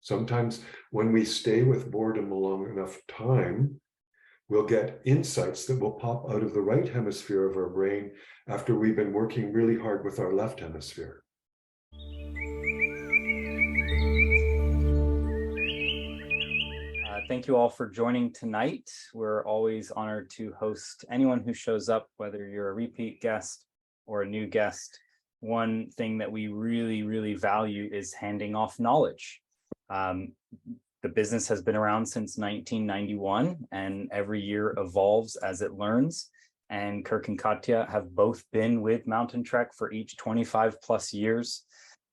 Sometimes when we stay with boredom a long enough time, we'll get insights that will pop out of the right hemisphere of our brain after we've been working really hard with our left hemisphere. Thank you all for joining tonight. We're always honored to host anyone who shows up, whether you're a repeat guest or a new guest. One thing that we really value is handing off knowledge. The business has been around since 1991, and every year evolves as it learns. And Kirk and Katya have both been with Mountain Trek for each 25 plus years.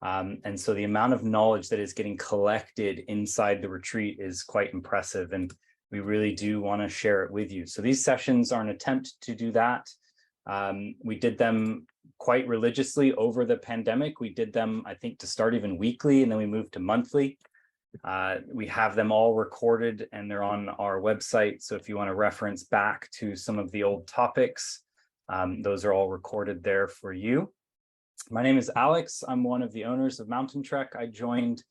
And so the amount of knowledge that is getting collected inside the retreat is quite impressive, and we really do want to share it with you. So these sessions are an attempt to do that. We did them quite religiously over the pandemic. We did them, I think, to start even weekly, and then we moved to monthly. We have them all recorded and they're on our website. So if you want to reference back to some of the old topics, those are all recorded there for you. My name is Alex. I'm one of the owners of Mountain Trek. I joined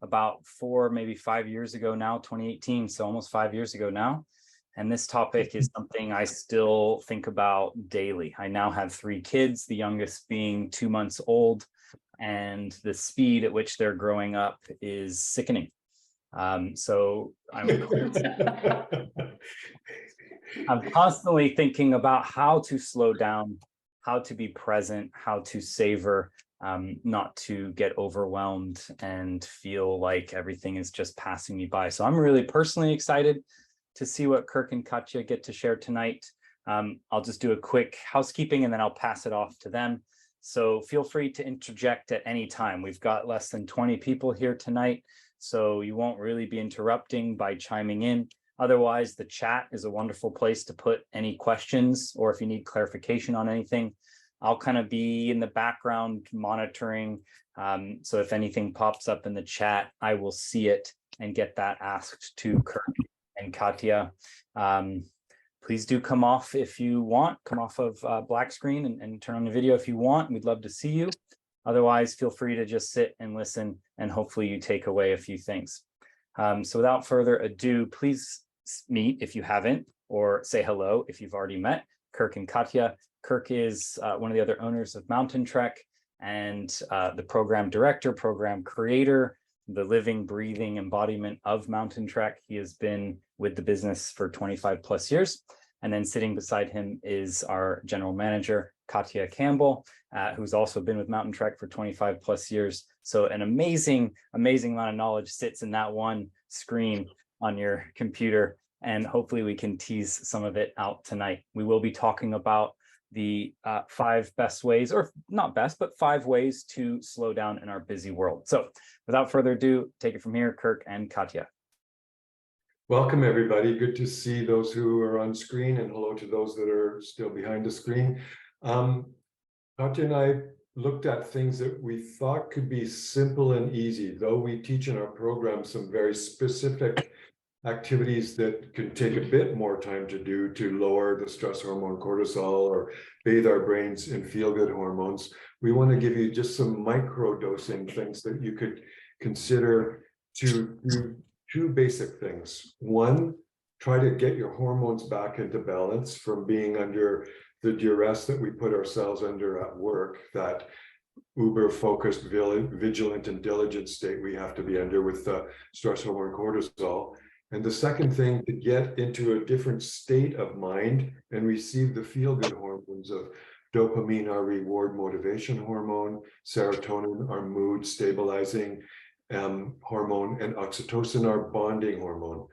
about 4, maybe 5 years ago now, 2018, so almost 5 years ago now. And this topic is something I still think about daily. I now have 3 kids, the youngest being 2 months old, and the speed at which they're growing up is sickening. So I'm constantly thinking about how to slow down, how to be present, how to savor, not to get overwhelmed and feel like everything is just passing me by. So I'm really personally excited to see what Kirk and Katya get to share tonight. I'll just do a quick housekeeping and then I'll pass it off to them. So feel free to interject at any time. We've got less than 20 people here tonight, so you won't really be interrupting by chiming in. Otherwise, the chat is a wonderful place to put any questions, or if you need clarification on anything. I'll kind of be in the background monitoring. So if anything pops up in the chat, I will see it and get that asked to Kirk and Katya. Please do come off if you want, come off of black screen and turn on the video if you want. We'd love to see you. Otherwise, feel free to just sit and listen, and hopefully you take away a few things. So without further ado, please meet if you haven't, or say hello if you've already met, Kirk and Katya. Kirk is one of the other owners of Mountain Trek and the program director, program creator, the living, breathing embodiment of Mountain Trek. He has been with the business for 25 plus years. And then sitting beside him is our general manager, Katya Campbell, who's also been with Mountain Trek for 25 plus years. So an amazing amount of knowledge sits in that one screen on your computer. And hopefully we can tease some of it out tonight. We will be talking about the 5 best ways, or not best, but 5 ways to slow down in our busy world. So without further ado, take it from here, Kirk and Katya. Welcome, everybody. Good to see those who are on screen, and hello to those that are still behind the screen. Katya and I looked at things that we thought could be simple and easy, though we teach in our program some very specific activities that can take a bit more time to do to lower the stress hormone cortisol or bathe our brains in feel-good hormones. We want to give you just some micro dosing things that you could consider to do 2 basic things. 1, try to get your hormones back into balance from being under the duress that we put ourselves under at work, that uber focused, vigilant and diligent state we have to be under with the stress hormone cortisol. And the second thing, to get into a different state of mind and receive the feel-good hormones of dopamine, our reward motivation hormone, serotonin, our mood stabilizing hormone, and oxytocin, our bonding hormone.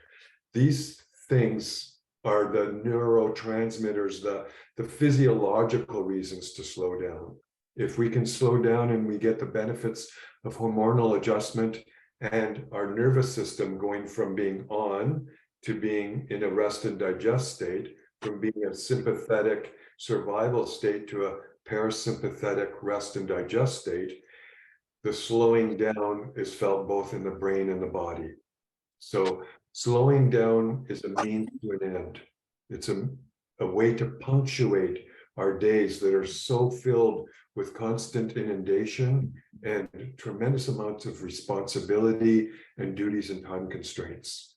These things are the neurotransmitters, the physiological reasons to slow down. If we can slow down and we get the benefits of hormonal adjustment and our nervous system going from being on to being in a rest and digest state, from being a sympathetic survival state to a parasympathetic rest and digest state, the slowing down is felt both in the brain and the body. So slowing down is a means to an end. It's a way to punctuate our days that are so filled with constant inundation and tremendous amounts of responsibility and duties and time constraints.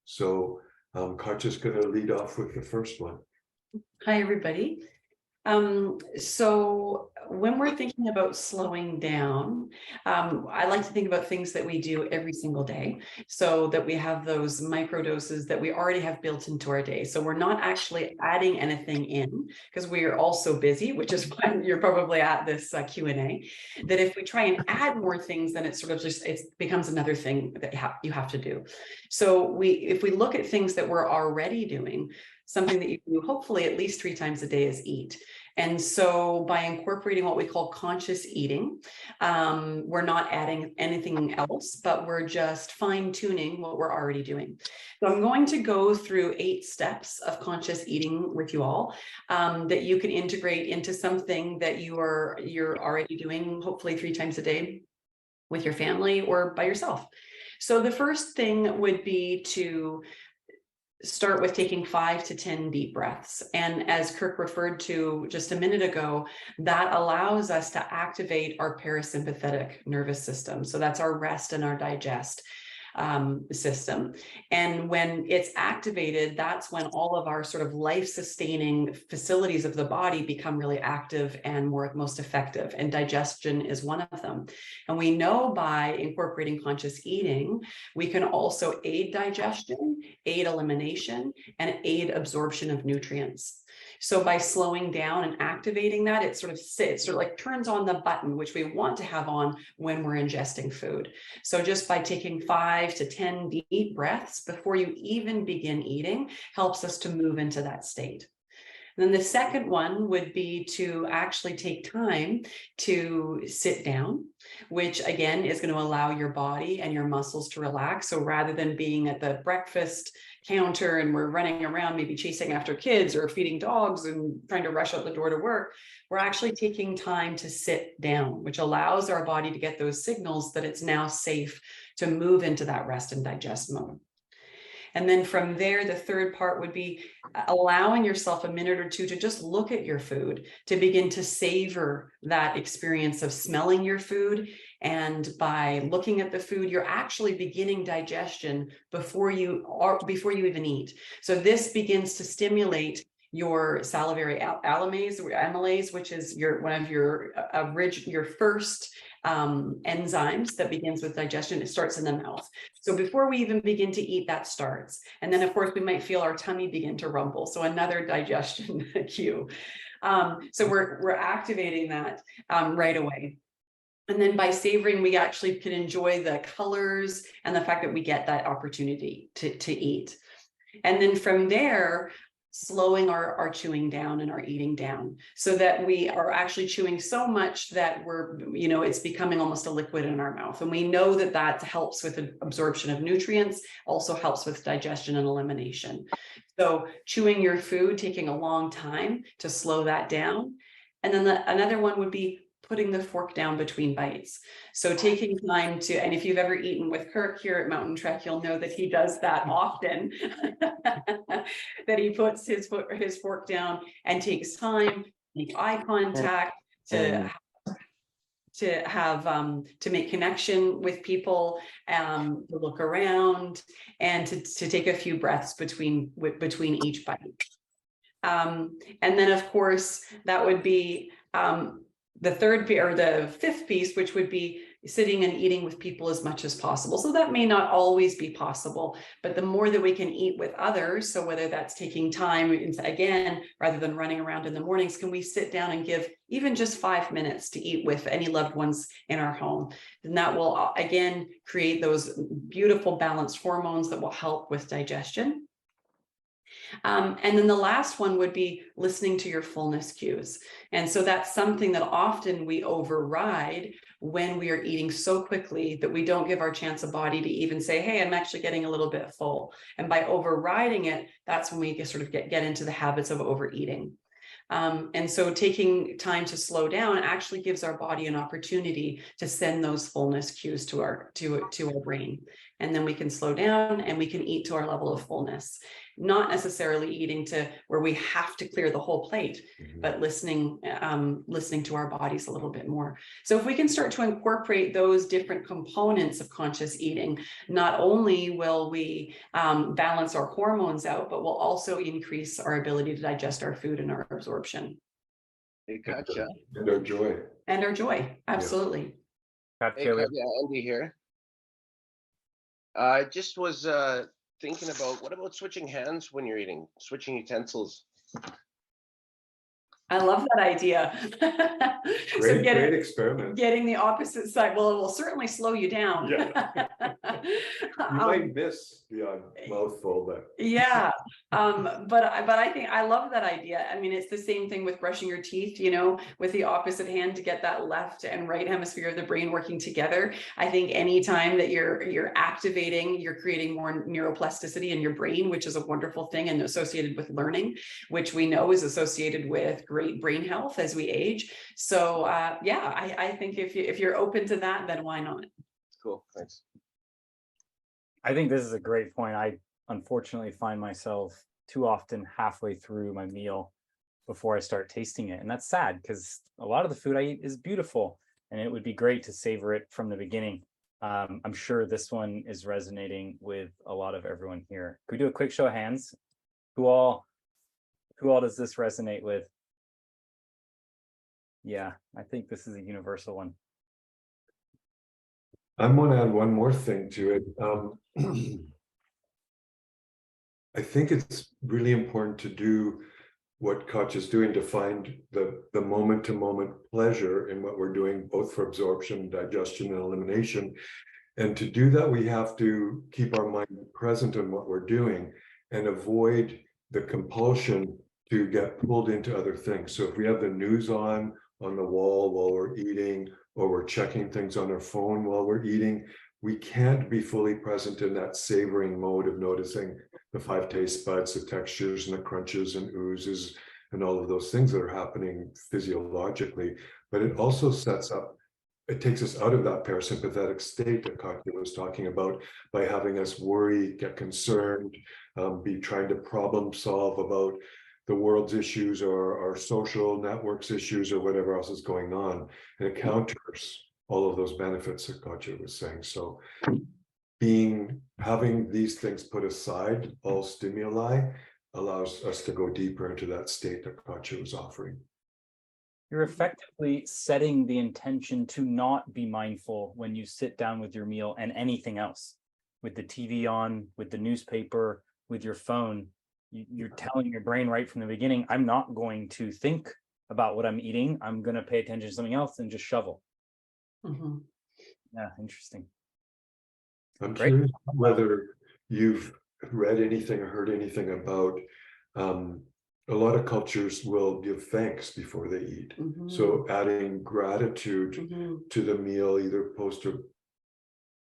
So Katya's going to lead off with the first one. Hi, everybody. So when we're thinking about slowing down, I like to think about things that we do every single day so that we have those micro doses that we already have built into our day. So we're not actually adding anything in because we are all so busy, which is why you're probably at this Q&A, that if we try and add more things, then it sort of just, it becomes another thing that you have to do. So if we look at things that we're already doing, something that you do hopefully at least 3 times a day is eat. And so by incorporating what we call conscious eating, we're not adding anything else, but we're just fine tuning what we're already doing. So I'm going to go through 8 steps of conscious eating with you all that you can integrate into something that you're already doing, hopefully 3 times a day with your family or by yourself. So the first thing would be to start with taking 5 to 10 deep breaths. And as Kirk referred to just a minute ago, that allows us to activate our parasympathetic nervous system. So that's our rest and our digest system. And when it's activated, that's when all of our sort of life-sustaining facilities of the body become really active and most effective. And digestion is one of them. And we know by incorporating conscious eating, we can also aid digestion, aid elimination, and aid absorption of nutrients. So by slowing down and activating that, it sort of like turns on the button, which we want to have on when we're ingesting food. So just by taking 5 to 10 deep breaths before you even begin eating helps us to move into that state. And then the second one would be to actually take time to sit down, which again is going to allow your body and your muscles to relax. So rather than being at the breakfast counter and we're running around maybe chasing after kids or feeding dogs and trying to rush out the door to work, we're actually taking time to sit down, which allows our body to get those signals that it's now safe to move into that rest and digest mode. And then from there, the third part would be allowing yourself a minute or two to just look at your food, to begin to savor that experience of smelling your food. And by looking at the food, you're actually beginning digestion before you even eat. So this begins to stimulate your salivary amylase, which is one of your first enzymes that begins with digestion. It starts in the mouth. So before we even begin to eat, that starts. And then of course we might feel our tummy begin to rumble. So another digestion cue. So we're activating that right away. And then by savoring, we actually can enjoy the colors and the fact that we get that opportunity to eat. And then from there, slowing our chewing down and our eating down so that we are actually chewing so much that it's becoming almost a liquid in our mouth. And we know that that helps with the absorption of nutrients, also helps with digestion and elimination. So chewing your food, taking a long time to slow that down. And then another one would be putting the fork down between bites. So taking time to, and if you've ever eaten with Kirk here at Mountain Trek, you'll know that he does that often, that he puts his fork down and takes time, make eye contact, to make connection with people, to look around, and to take a few breaths between each bite. And then of course, that would be the fifth piece, which would be sitting and eating with people as much as possible. So that may not always be possible, but the more that we can eat with others, so whether that's taking time, again, rather than running around in the mornings, can we sit down and give even just 5 minutes to eat with any loved ones in our home? And that will, again, create those beautiful balanced hormones that will help with digestion. And then the last one would be listening to your fullness cues. And so that's something that often we override when we are eating so quickly that we don't give our chance of body to even say, hey, I'm actually getting a little bit full. And by overriding it, that's when we sort of get into the habits of overeating. And so taking time to slow down actually gives our body an opportunity to send those fullness cues to our brain. and then we can slow down and we can eat to our level of fullness, not necessarily eating to where we have to clear the whole plate, but listening to our bodies a little bit more. So if we can start to incorporate those different components of conscious eating, not only will we balance our hormones out, but we'll also increase our ability to digest our food and our absorption. Hey, Katya. And our joy. And our joy, absolutely. Hey, Katya, Andy here. I just was thinking about, what about switching hands when you're eating, switching utensils? I love that idea. Great, great experiment. Getting the opposite side. Well, it will certainly slow you down. Yeah. You might miss the odd mouthful, but yeah. But I think I love that idea. I mean, it's the same thing with brushing your teeth, you know, with the opposite hand to get that left and right hemisphere of the brain working together. I think anytime that you're activating, you're creating more neuroplasticity in your brain, which is a wonderful thing and associated with learning, which we know is associated with great brain health as we age. So yeah, I think if you're open to that, then why not? Cool, thanks. I think this is a great point. I unfortunately find myself too often halfway through my meal before I start tasting it. And that's sad because a lot of the food I eat is beautiful and it would be great to savor it from the beginning. I'm sure this one is resonating with a lot of everyone here. Could we do a quick show of hands? Who all does this resonate with? Yeah, I think this is a universal one. I'm going to add one more thing to it. I think it's really important to do what Katya's doing to find the moment-to-moment pleasure in what we're doing, both for absorption, digestion, and elimination. And to do that, we have to keep our mind present in what we're doing and avoid the compulsion to get pulled into other things. So if we have the news on the wall while we're eating, or we're checking things on our phone while we're eating, we can't be fully present in that savoring mode of noticing the 5 taste buds, the textures and the crunches and oozes and all of those things that are happening physiologically. But it also it takes us out of that parasympathetic state that Katya was talking about by having us worry, get concerned, be trying to problem solve about the world's issues or our social networks issues or whatever else is going on. And it counters all of those benefits that Katya was saying. So having these things put aside, all stimuli, allows us to go deeper into that state that Katya was offering. You're effectively setting the intention to not be mindful when you sit down with your meal and anything else, with the TV on, with the newspaper, with your phone. You're telling your brain right from the beginning, I'm not going to think about what I'm eating. I'm going to pay attention to something else and just shovel. Mm-hmm. Yeah, interesting. I'm curious whether you've read anything or heard anything about a lot of cultures will give thanks before they eat. Mm-hmm. So adding gratitude mm-hmm. to the meal, either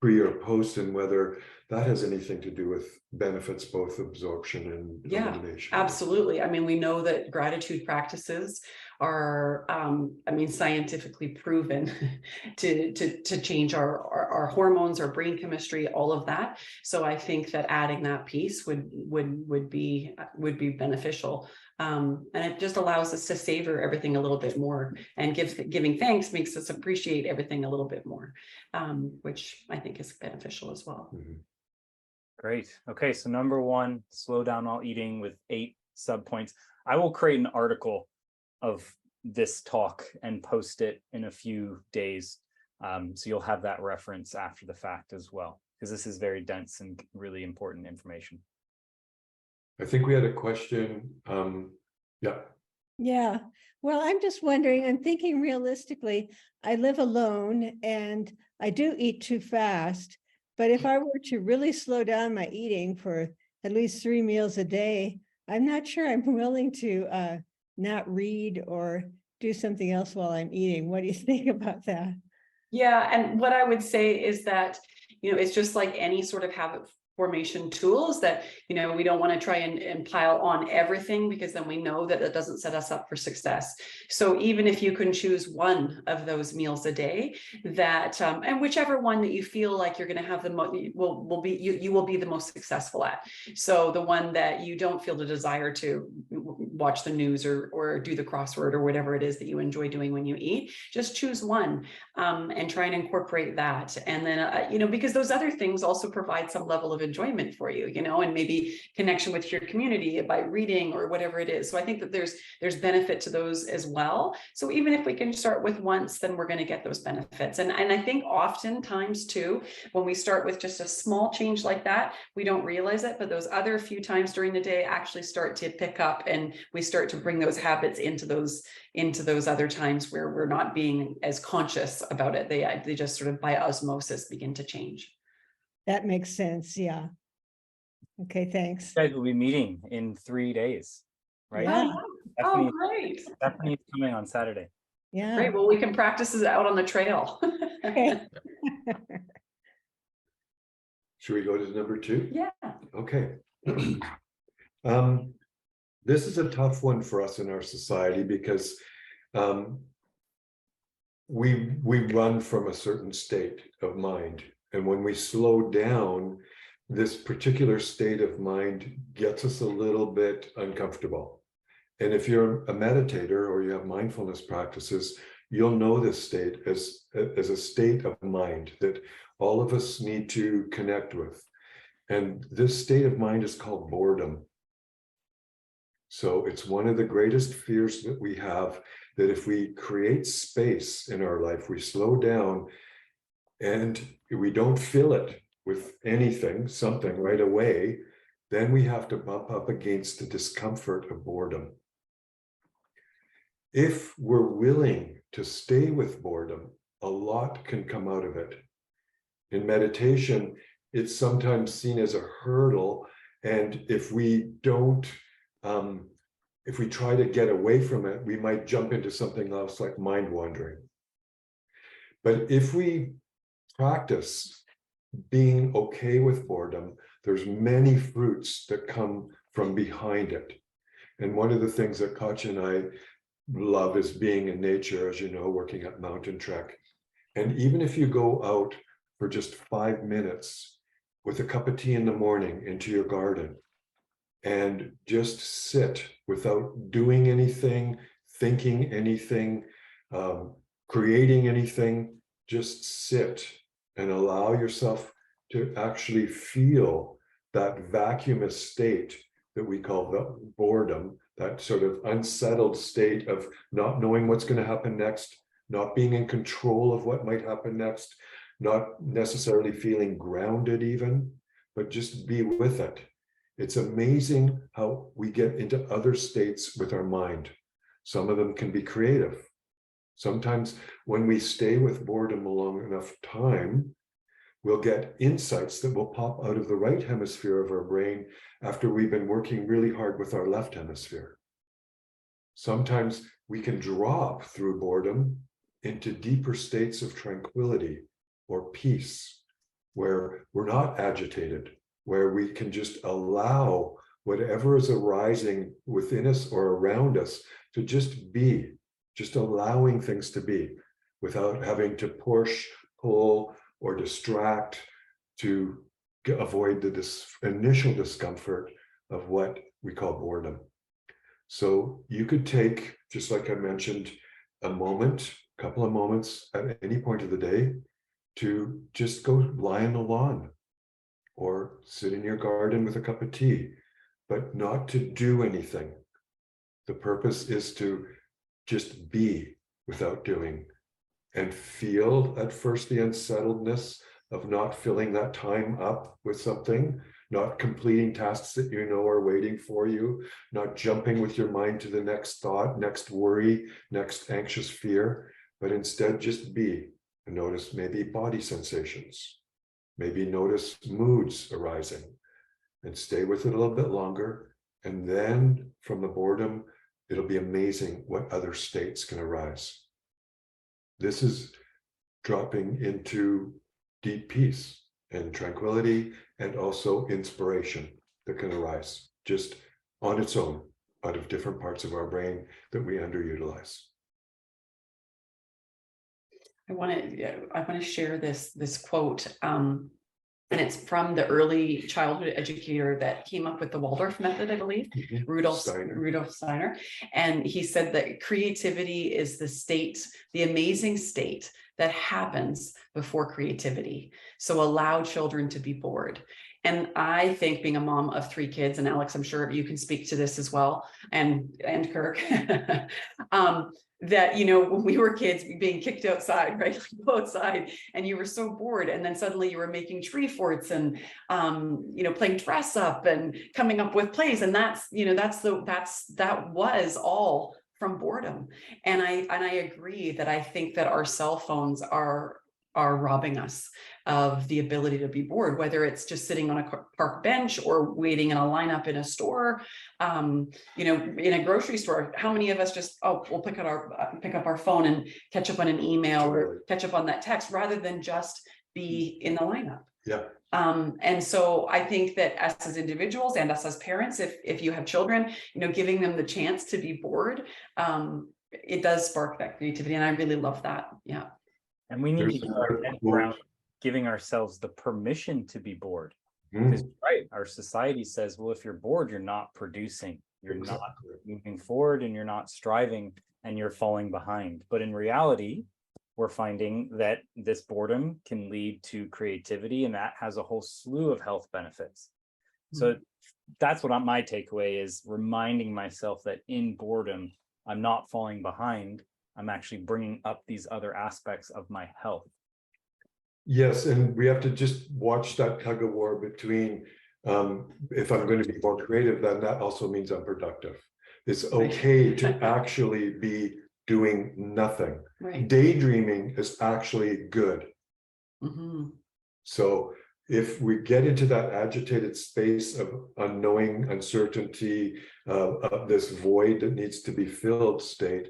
pre or post, and whether that has anything to do with benefits, both absorption and elimination. Absolutely. I mean, we know that gratitude practices are, scientifically proven to change our hormones, our brain chemistry, all of that. So I think that adding that piece would be beneficial. And it just allows us to savor everything a little bit more, and giving thanks makes us appreciate everything a little bit more, which I think is beneficial as well. Mm-hmm. Great. Okay, so number 1, slow down while eating with 8 subpoints. I will create an article of this talk and post it in a few days. So you'll have that reference after the fact as well, because this is very dense and really important information. I think we had a question. Yeah. Well, I'm just wondering, I'm thinking realistically, I live alone and I do eat too fast. But if I were to really slow down my eating for at least 3 meals a day, I'm not sure I'm willing to not read or do something else while I'm eating. What do you think about that? Yeah, and what I would say is that, it's just like any sort of habit formation tools that, we don't want to try and pile on everything, because then we know that doesn't set us up for success. So even if you can choose one of those meals a day, that and whichever one that you feel like you're going to have the most will be you will be the most successful at. So the one that you don't feel the desire to watch the news or do the crossword or whatever it is that you enjoy doing when you eat, just choose one and try and incorporate that. And then because those other things also provide some level of enjoyment for you, and maybe connection with your community by reading or whatever it is. So I think that there's benefit to those as well. So even if we can start with once, then we're going to get those benefits. And I think oftentimes too, when we start with just a small change like that, we don't realize it, but those other few times during the day actually start to pick up, and we start to bring those habits into those other times where we're not being as conscious about it. They just sort of by osmosis begin to change. That makes sense. Yeah. Okay, thanks. You guys will be meeting in 3 days, right? Yeah. Oh, great. Stephanie's coming on Saturday. Yeah. Great. Well, we can practice this out on the trail. Okay. Should we go to number 2? Yeah. Okay. This is a tough one for us in our society because we run from a certain state of mind. And when we slow down, this particular state of mind gets us a little bit uncomfortable. And if you're a meditator or you have mindfulness practices, you'll know this state as a state of mind that all of us need to connect with. And this state of mind is called boredom. So it's one of the greatest fears that we have, that if we create space in our life, we slow down and we don't fill it with something right away, then we have to bump up against the discomfort of boredom. If we're willing to stay with boredom, a lot can come out of it. In meditation, it's sometimes seen as a hurdle, and if we try to get away from it, we might jump into something else like mind wandering. But if we practice being okay with boredom, there's many fruits that come from behind it. And one of the things that Katya and I love is being in nature, as you know, working at Mountain Trek. And even if you go out for just 5 minutes with a cup of tea in the morning into your garden and just sit without doing anything, thinking anything, creating anything, just sit and allow yourself to actually feel that vacuumous state that we call the boredom, that sort of unsettled state of not knowing what's going to happen next, not being in control of what might happen next, not necessarily feeling grounded even, but just be with it. It's amazing how we get into other states with our mind. Some of them can be creative. Sometimes when we stay with boredom a long enough time, we'll get insights that will pop out of the right hemisphere of our brain after we've been working really hard with our left hemisphere. Sometimes we can drop through boredom into deeper states of tranquility or peace, where we're not agitated, where we can just allow whatever is arising within us or around us to just be, just allowing things to be without having to push, pull, or distract to avoid the initial discomfort of what we call boredom. So you could take, just like I mentioned, a couple of moments at any point of the day to just go lie on the lawn or sit in your garden with a cup of tea, but not to do anything. The purpose is to just be without doing and feel at first the unsettledness of not filling that time up with something, not completing tasks that you know are waiting for you, not jumping with your mind to the next thought, next worry, next anxious fear, but instead just be and notice maybe body sensations, maybe notice moods arising and stay with it a little bit longer. And then from the boredom, it'll be amazing what other states can arise. This is dropping into deep peace and tranquility, and also inspiration that can arise just on its own out of different parts of our brain that we underutilize. I want to share this quote, and it's from the early childhood educator that came up with the Waldorf method, I believe, Rudolf Steiner. And he said that creativity is the state, the amazing state that happens before creativity. So allow children to be bored. And I think, being a mom of 3 kids, and Alex, I'm sure you can speak to this as well, and Kirk, that, you know, when we were kids, being kicked outside, right? Like, go outside, and you were so bored, and then suddenly you were making tree forts and, you know, playing dress up and coming up with plays, and that's, you know, that was all from boredom. And I agree that I think that our cell phones are robbing us of the ability to be bored, whether it's just sitting on a park bench or waiting in a lineup in a store, you know, in a grocery store. How many of us just, we'll pick up our phone and catch up on an email or catch up on that text rather than just be in the lineup. Yeah. And so I think that us as individuals and us as parents, if you have children, you know, giving them the chance to be bored, it does spark that creativity. And I really love that. Yeah. And we need to get our head around giving ourselves the permission to be bored. Because right, our society says, well, if you're bored, you're not producing, you're not moving forward, and you're not striving, and you're falling behind. But in reality, we're finding that this boredom can lead to creativity, and that has a whole slew of health benefits. So that's what my takeaway is, reminding myself that in boredom, I'm not falling behind. I'm actually bringing up these other aspects of my health. Yes, and we have to just watch that tug of war between, if I'm going to be more creative, then that also means I'm productive. It's okay to actually be doing nothing. Right. Daydreaming is actually good. So if we get into that agitated space of unknowing, uncertainty, this void that needs to be filled state,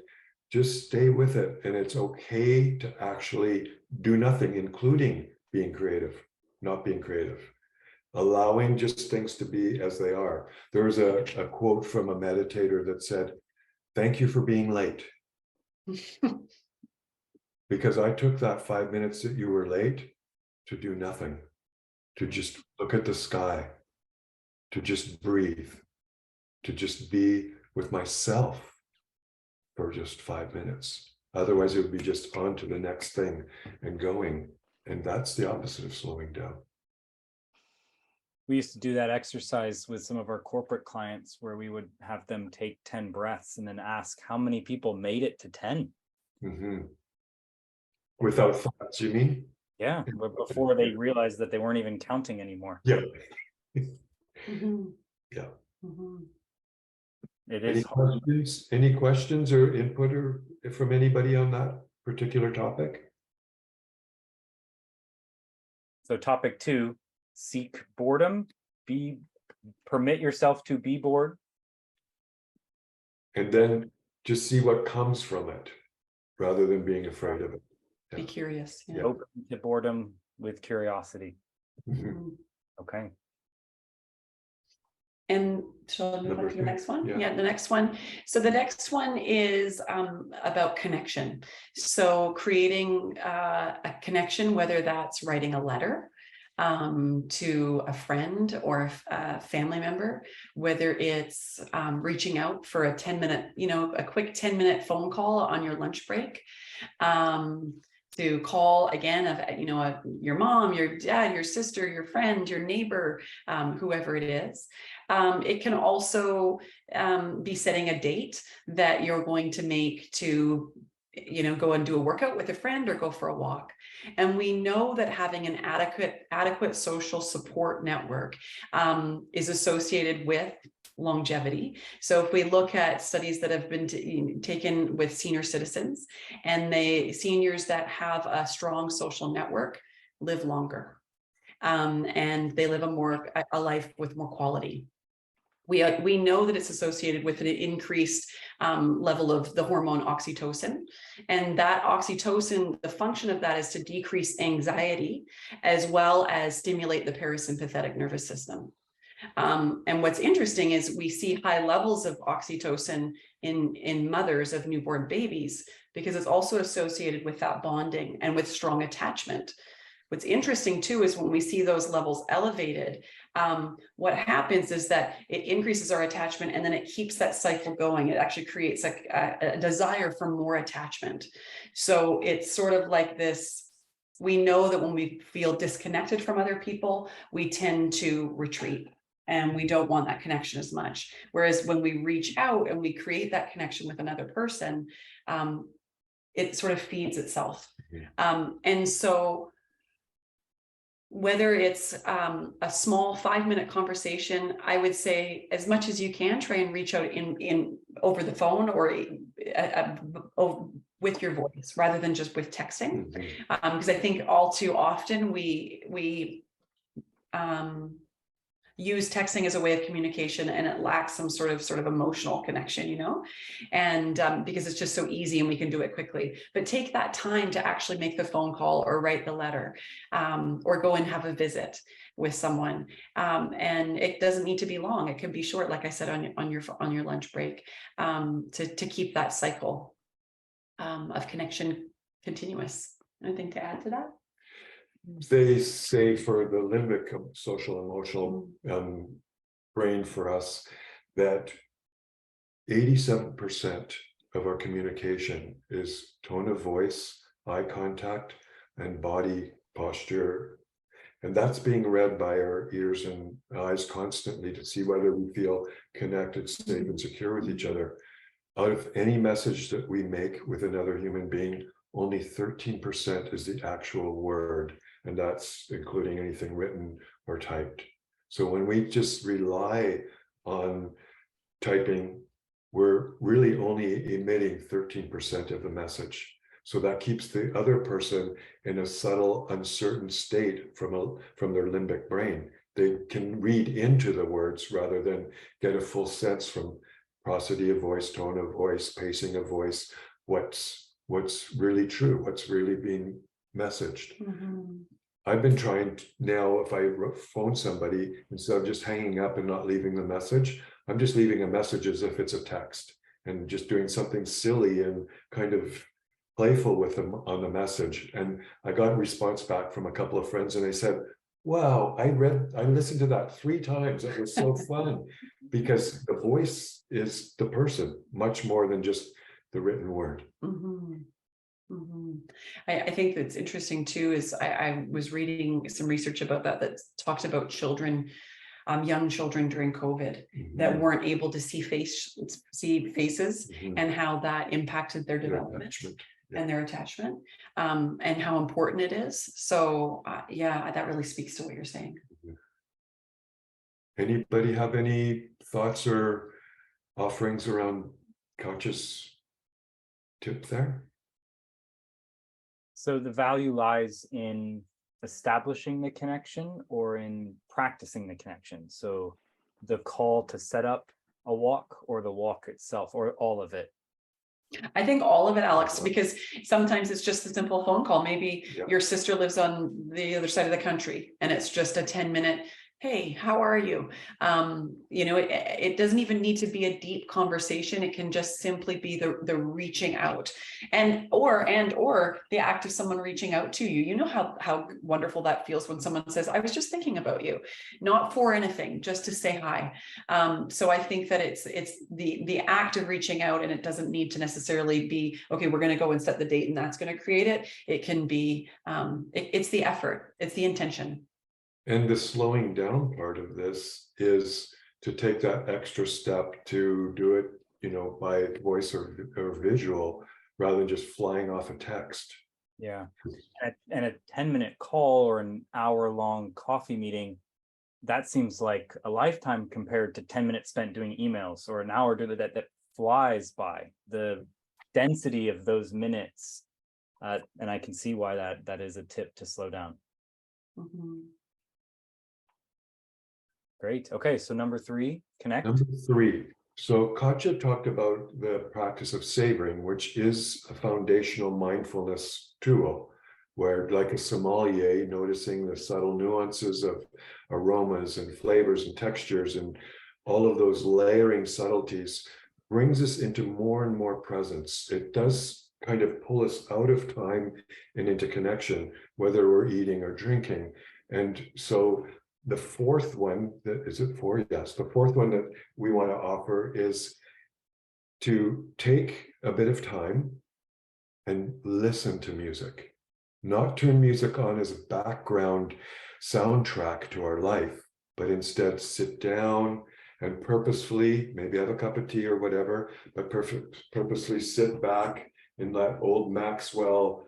just stay with it. And it's okay to actually do nothing, including being creative, not being creative, allowing just things to be as they are. There was a quote from a meditator that said, "Thank you for being late." Because I took that 5 minutes that you were late to do nothing, to just look at the sky, to just breathe, to just be with myself for just 5 minutes. Otherwise, it would be just on to the next thing and going. And that's the opposite of slowing down. We used to do that exercise with some of our corporate clients where we would have them take 10 breaths and then ask how many people made it to 10. Without thoughts, you mean? Yeah, but before they realized that they weren't even counting anymore. Yeah. Yeah. It is Any questions or input or from anybody on that particular topic? So topic 2, seek boredom, permit yourself to be bored. And then just see what comes from it rather than being afraid of it. Be curious. Yeah. Open to boredom with curiosity. Okay. And shall I move on to the next one? Yeah. Yeah, the next one. So the next one is about connection. So creating a connection, whether that's writing a letter to a friend or a family member, whether it's reaching out for a 10-minute, a quick 10-minute phone call on your lunch break, to call again of, your mom, your dad, your sister, your friend, your neighbor, whoever it is. It can also be setting a date that you're going to make to, go and do a workout with a friend or go for a walk. And we know that having an adequate social support network is associated with longevity. So if we look at studies that have been taken with senior citizens, and seniors that have a strong social network live longer, and they live a life with more quality. We know that it's associated with an increased level of the hormone oxytocin. And that oxytocin, the function of that is to decrease anxiety as well as stimulate the parasympathetic nervous system. And what's interesting is we see high levels of oxytocin in mothers of newborn babies because it's also associated with that bonding and with strong attachment. What's interesting too is when we see those levels elevated, what happens is that it increases our attachment and then it keeps that cycle going. It actually creates a desire for more attachment. So it's sort of like this, we know that when we feel disconnected from other people, we tend to retreat and we don't want that connection as much. Whereas when we reach out and we create that connection with another person, it sort of feeds itself. And so whether it's a small 5-minute conversation, I would say as much as you can try and reach out in over the phone or with your voice rather than just with texting. Because I think all too often we use texting as a way of communication and it lacks some sort of emotional connection, you know, and because it's just so easy and we can do it quickly. But take that time to actually make the phone call or write the letter or go and have a visit with someone. And it doesn't need to be long. It can be short, like I said, on your lunch break, to keep that cycle of connection continuous. Anything to add to that? They say for the limbic social emotional brain for us that 87% of our communication is tone of voice, eye contact, and body posture. And that's being read by our ears and eyes constantly to see whether we feel connected, safe, and secure with each other. Out of any message that we make with another human being, only 13% is the actual word. And that's including anything written or typed. So when we just rely on typing, we're really only emitting 13% of the message. So that keeps the other person in a subtle, uncertain state from their limbic brain. They can read into the words rather than get a full sense from prosody of voice, tone of voice, pacing of voice, what's really true, what's really being messaged. I've been trying now, if I phone somebody, instead of just hanging up and not leaving the message, I'm just leaving a message as if it's a text and just doing something silly and kind of playful with them on the message. And I got a response back from a couple of friends and they said, wow, I listened to that 3 times. It was so fun because the voice is the person much more than just the written word. I think that's interesting too, is I was reading some research about that talks about children, young children during COVID that weren't able to see faces and how that impacted their development and their attachment and how important it is. So yeah, that really speaks to what you're saying. Anybody have any thoughts or offerings around Katya's tip there? So the value lies in establishing the connection or in practicing the connection. So the call to set up a walk or the walk itself or all of it. I think all of it, Alex, because sometimes it's just a simple phone call. Maybe your sister lives on the other side of the country and it's just a 10-minute, hey, how are you? You know, it doesn't even need to be a deep conversation. It can just simply be the reaching out or the act of someone reaching out to you. You know how wonderful that feels when someone says, I was just thinking about you, not for anything, just to say hi. So I think that it's the act of reaching out, and it doesn't need to necessarily be, okay, we're going to go and set the date and that's going to create it. It can be, it's the effort, it's the intention. And the slowing down part of this is to take that extra step to do it, you know, by voice or visual, rather than just flying off a text. Yeah. And a 10-minute call or an hour-long coffee meeting, that seems like a lifetime compared to 10 minutes spent doing emails, or an hour that flies by. The density of those minutes, and I can see why that is a tip to slow down. Great. Okay, so number 3, connect. Number 3. So Katya talked about the practice of savoring, which is a foundational mindfulness tool, where like a sommelier, noticing the subtle nuances of aromas and flavors and textures and all of those layering subtleties brings us into more and more presence. It does kind of pull us out of time and into connection, whether we're eating or drinking. And so the fourth one, is it 4? Yes, the fourth one that we want to offer is to take a bit of time and listen to music, not turn music on as a background soundtrack to our life, but instead sit down and purposefully, maybe have a cup of tea or whatever, but purposely sit back in that old Maxwell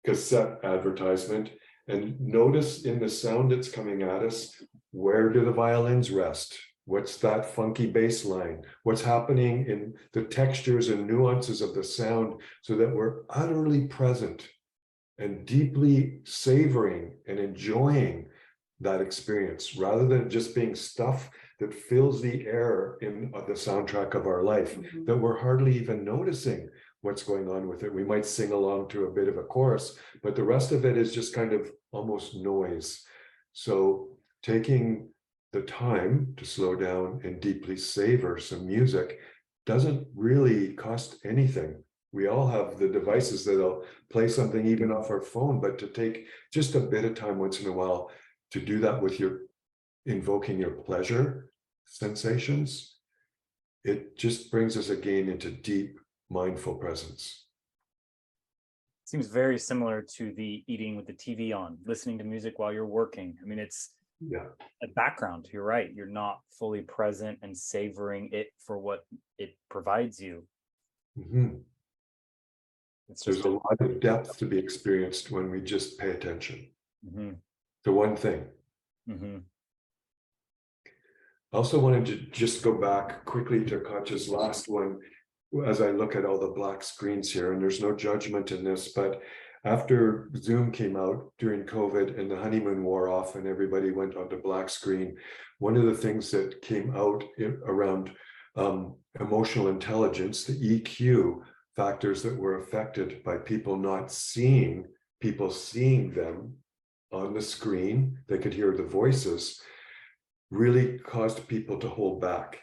cassette advertisement and notice in the sound that's coming at us, where do the violins rest? What's that funky bass line? What's happening in the textures and nuances of the sound, so that we're utterly present and deeply savoring and enjoying that experience, rather than just being stuff that fills the air in the soundtrack of our life, that we're hardly even noticing what's going on with it. We might sing along to a bit of a chorus, but the rest of it is just kind of almost noise. So taking the time to slow down and deeply savor some music doesn't really cost anything. We all have the devices that'll play something even off our phone, but to take just a bit of time once in a while to do that with your invoking your pleasure sensations, it just brings us again into deep mindful presence. Seems very similar to the eating with the TV on, listening to music while you're working. I mean, it's a background. You're right. You're not fully present and savoring it for what it provides you. There's a lot of depth to be experienced when we just pay attention to one thing. I also wanted to just go back quickly to Katya's last one, as I look at all the black screens here, and there's no judgment in this, but after Zoom came out during COVID and the honeymoon wore off and everybody went onto black screen, one of the things that came out around emotional intelligence, the EQ factors that were affected by people not seeing people seeing them on the screen, they could hear the voices, really caused people to hold back.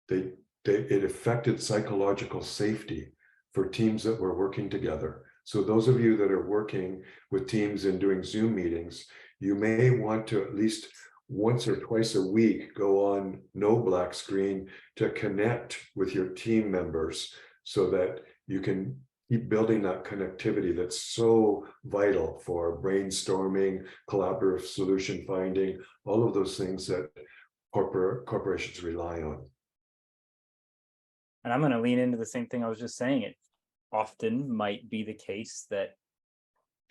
It affected psychological safety for teams that were working together. So those of you that are working with teams and doing Zoom meetings, you may want to at least once or twice a week go on no black screen to connect with your team members, so that you can keep building that connectivity that's so vital for brainstorming, collaborative solution finding, all of those things that corporations rely on. And I'm going to lean into the same thing I was just saying. It often might be the case that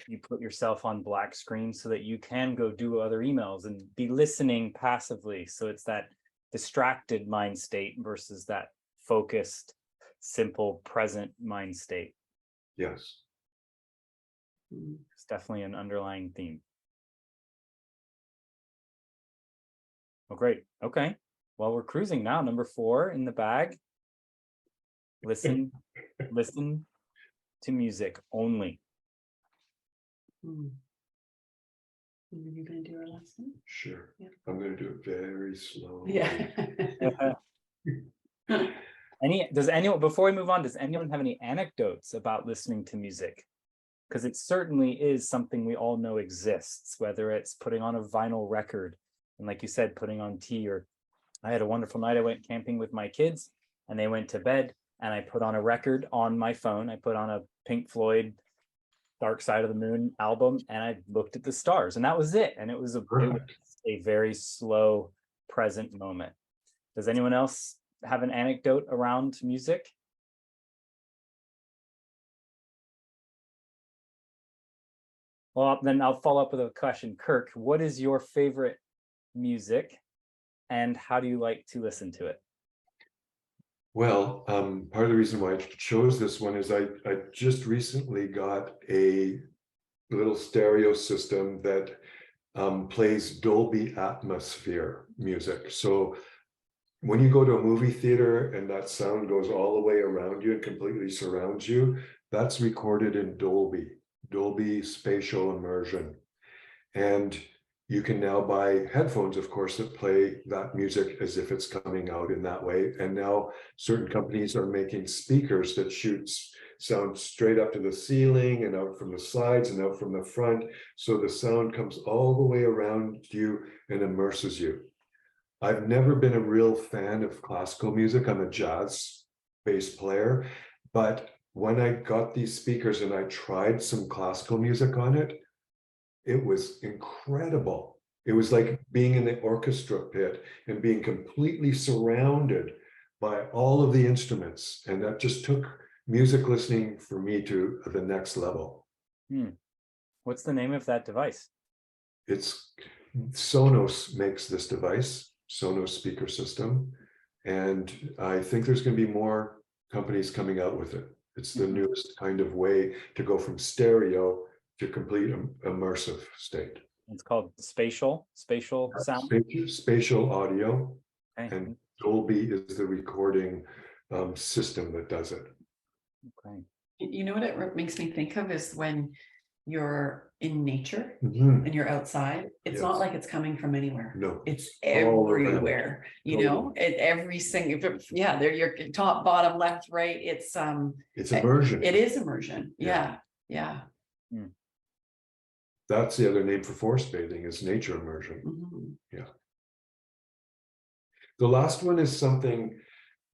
you put yourself on black screen so that you can go do other emails and be listening passively. So it's that distracted mind state versus that focused, simple, present mind state. Yes. It's definitely an underlying theme. Oh, great. Okay. Well, we're cruising now. Number 4 in the bag. Listen to music only. Are you going to do our lesson? Sure. Yeah. I'm going to do it very slowly. Yeah. Before we move on, does anyone have any anecdotes about listening to music? Because it certainly is something we all know exists, whether it's putting on a vinyl record and, like you said, putting on tea. Or I had a wonderful night. I went camping with my kids and they went to bed, and I put on a record on my phone. I put on a Pink Floyd Dark Side of the Moon album, and I looked at the stars, and that was it. And it was a very slow, present moment. Does anyone else have an anecdote around music? Well, then I'll follow up with a question. Kirk, what is your favorite music, and how do you like to listen to it? Well, part of the reason why I chose this one is I just recently got a little stereo system that plays Dolby Atmosphere music. So when you go to a movie theater and that sound goes all the way around you and completely surrounds you, that's recorded in Dolby Spatial Immersion. And you can now buy headphones, of course, that play that music as if it's coming out in that way. And now certain companies are making speakers that shoots sound straight up to the ceiling and out from the sides and out from the front. So the sound comes all the way around you and immerses you. I've never been a real fan of classical music. I'm a jazz bass player, but when I got these speakers and I tried some classical music on it, it was incredible. It was like being in the orchestra pit and being completely surrounded by all of the instruments. And that just took music listening for me to the next level. What's the name of that device? It's Sonos makes this device, Sonos speaker system. And I think there's going to be more companies coming out with it. It's the newest kind of way to go from stereo to complete immersive state. It's called spatial sound. Spatial audio, Okay. and Dolby is the recording system that does it. Okay. You know what it makes me think of is when you're in nature Mhm. and you're outside, it's not Yes. like it's coming from anywhere. No, It's all around. everywhere, you know, at every single, yeah, they're your top, bottom, left, right. It's immersion. it is immersion. Yeah. Yeah. That's the other name for forest bathing, is nature immersion. Mhm. The last one is something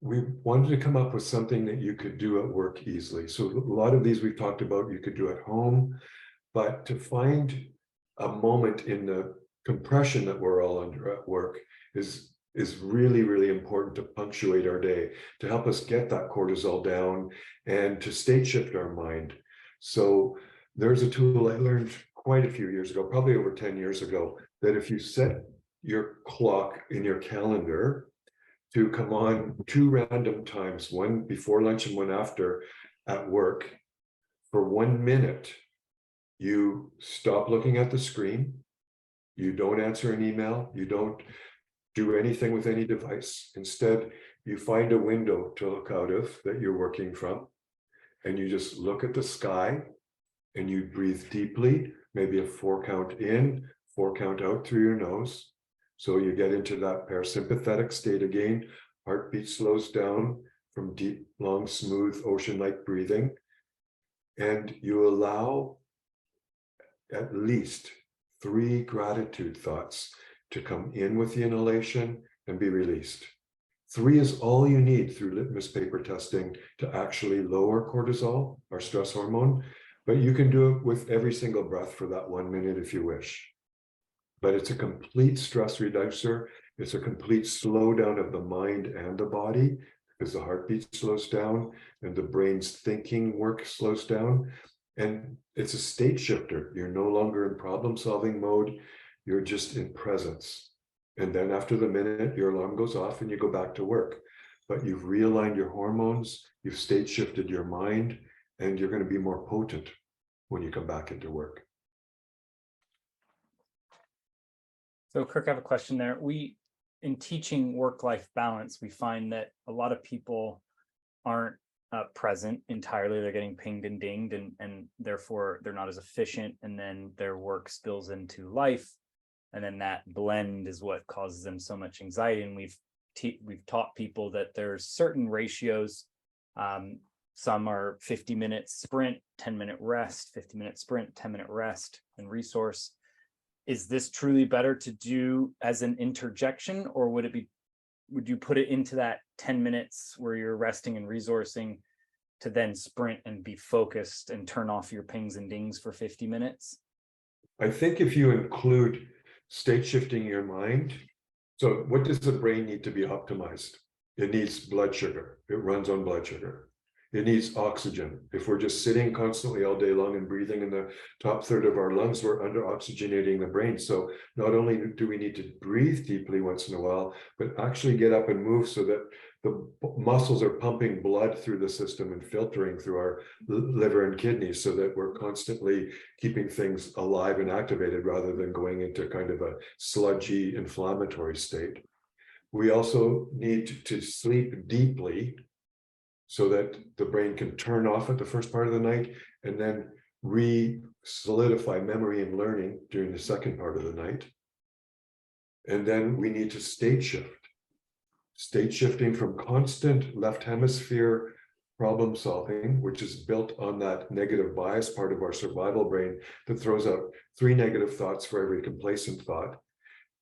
we wanted to come up with, something that you could do at work easily. So a lot of these we've talked about you could do at home, but to find a moment in the compression that we're all under at work is really, really important to punctuate our day, to help us get that cortisol down and to state shift our mind. So there's a tool I learned quite a few years ago, probably over 10 years ago, that if you set your clock in your calendar to come on 2 random times, one before lunch and one after at work, for 1 minute, you stop looking at the screen, you don't answer an email, you don't do anything with any device. Instead, you find a window to look out of that you're working from, and you just look at the sky and you breathe deeply, maybe a 4 count in, 4 count out through your nose. So you get into that parasympathetic state again. Heartbeat slows down from deep, long, smooth, ocean-like breathing. And you allow at least 3 gratitude thoughts to come in with the inhalation and be released. 3 is all you need through litmus paper testing to actually lower cortisol, our stress hormone. But you can do it with every single breath for that 1 minute if you wish. But it's a complete stress reducer. It's a complete slowdown of the mind and the body, because the heartbeat slows down and the brain's thinking work slows down. And it's a state shifter. You're no longer in problem-solving mode. You're just in presence. And then after the minute, your alarm goes off and you go back to work. But you've realigned your hormones, you've state shifted your mind, and you're going to be more potent when you come back into work. So Kirk, I have a question there. In teaching work-life balance, we find that a lot of people aren't present entirely. They're getting pinged and dinged, and therefore they're not as efficient. And then their work spills into life. And then that blend is what causes them so much anxiety. And we've taught people that there's certain ratios. Some are 50-minute sprint, 10-minute rest, 50-minute sprint, 10-minute rest and resource. Is this truly better to do as an interjection, or would you put it into that 10 minutes where you're resting and resourcing to then sprint and be focused and turn off your pings and dings for 50 minutes? I think if you include state shifting your mind, so what does the brain need to be optimized? It needs blood sugar. It runs on blood sugar. It needs oxygen. If we're just sitting constantly all day long and breathing in the top third of our lungs, we're under oxygenating the brain. So not only do we need to breathe deeply once in a while, but actually get up and move so that the muscles are pumping blood through the system and filtering through our liver and kidneys, so that we're constantly keeping things alive and activated rather than going into kind of a sludgy inflammatory state. We also need to sleep deeply so that the brain can turn off at the first part of the night and then re-solidify memory and learning during the second part of the night. And then we need to state shift. State shifting from constant left hemisphere problem solving, which is built on that negative bias part of our survival brain that throws out 3 negative thoughts for every complacent thought.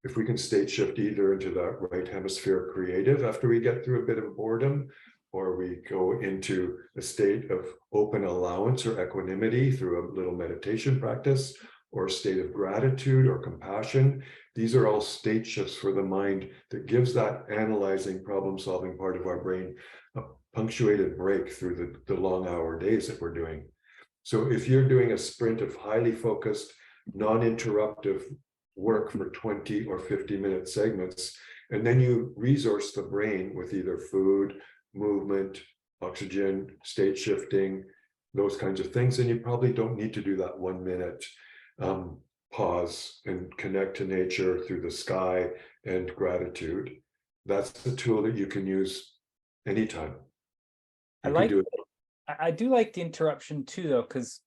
If we can state shift either into that right hemisphere creative after we get through a bit of boredom, or we go into a state of open allowance or equanimity through a little meditation practice, or a state of gratitude or compassion. These are all state shifts for the mind that gives that analyzing, problem-solving part of our brain a punctuated break through the long hour days that we're doing. So if you're doing a sprint of highly focused, non-interruptive work for 20 or 50-minute segments, and then you resource the brain with either food, movement, oxygen, state shifting, those kinds of things, and you probably don't need to do that 1 minute pause and connect to nature through the sky and gratitude. That's the tool that you can use anytime. I do like the interruption too, though, because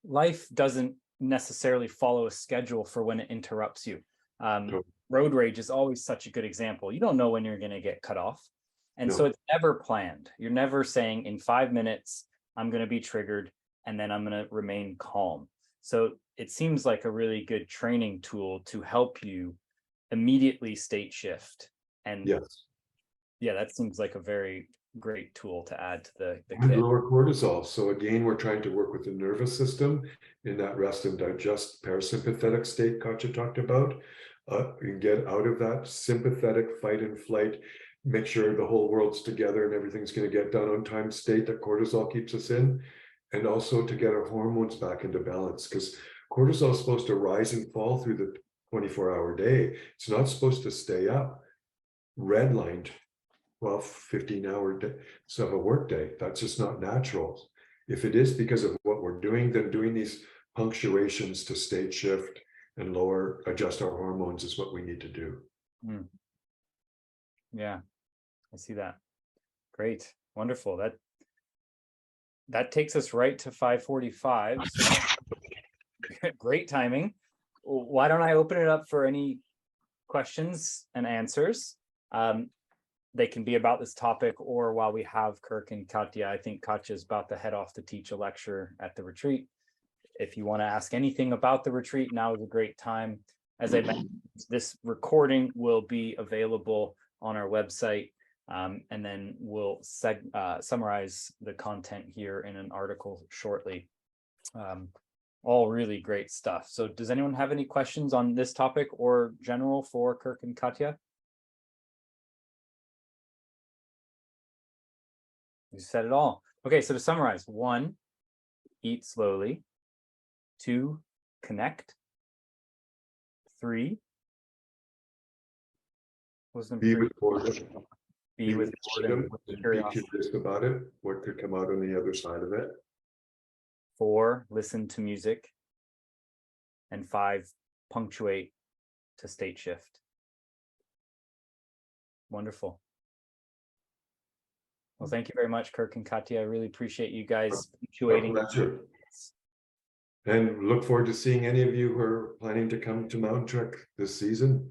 life doesn't necessarily follow a schedule for when it interrupts you. Road rage is always such a good example. You don't know when you're going to get cut off. And so it's never planned. You're never saying in 5 minutes, I'm going to be triggered and then I'm going to remain calm. So it seems like a really good training tool to help you immediately state shift. And yeah, that seems like a very great tool to add to the kit. Lower cortisol. So again, we're trying to work with the nervous system in that rest and digest parasympathetic state Katya talked about. And get out of that sympathetic fight and flight, make sure the whole world's together and everything's going to get done on time state that cortisol keeps us in, and also to get our hormones back into balance, because cortisol is supposed to rise and fall through the 24-hour day. It's not supposed to stay up redlined 12-15-hour days of a work day. That's just not natural. If it is because of what we're doing, then doing these punctuations to state shift and adjust our hormones is what we need to do. Yeah, I see that. Great, wonderful. That takes us right to 5:45. So great timing. Why don't I open it up for any questions and answers? They can be about this topic, or while we have Kirk and Katya. I think Katya is about to head off to teach a lecture at the retreat. If you want to ask anything about the retreat, now is a great time. As I mentioned, this recording will be available on our website, and then we'll summarize the content here in an article shortly. All really great stuff. So does anyone have any questions on this topic or general for Kirk and Katya? You said it all. Okay, so to summarize: 1, eat slowly. 2, connect. 3, was Be with boredom. Be with boredom, Be curiosity. curious about it. What could come out on the other side of it? 4, listen to music. And 5, punctuate to state shift. Wonderful. Well, thank you very much, Kirk and Katya. I really appreciate you guys punctuating. And look forward to seeing any of you who are planning to come to Mountain Trek this season,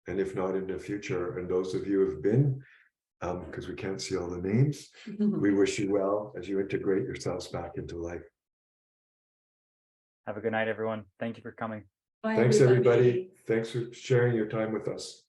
and if not in the future. And those of you who have been, because we can't see all the names, we wish you well as you integrate yourselves back into life. Have a good night, everyone. Thank you for coming. Bye, Thanks, everybody. Thanks for sharing your time with us.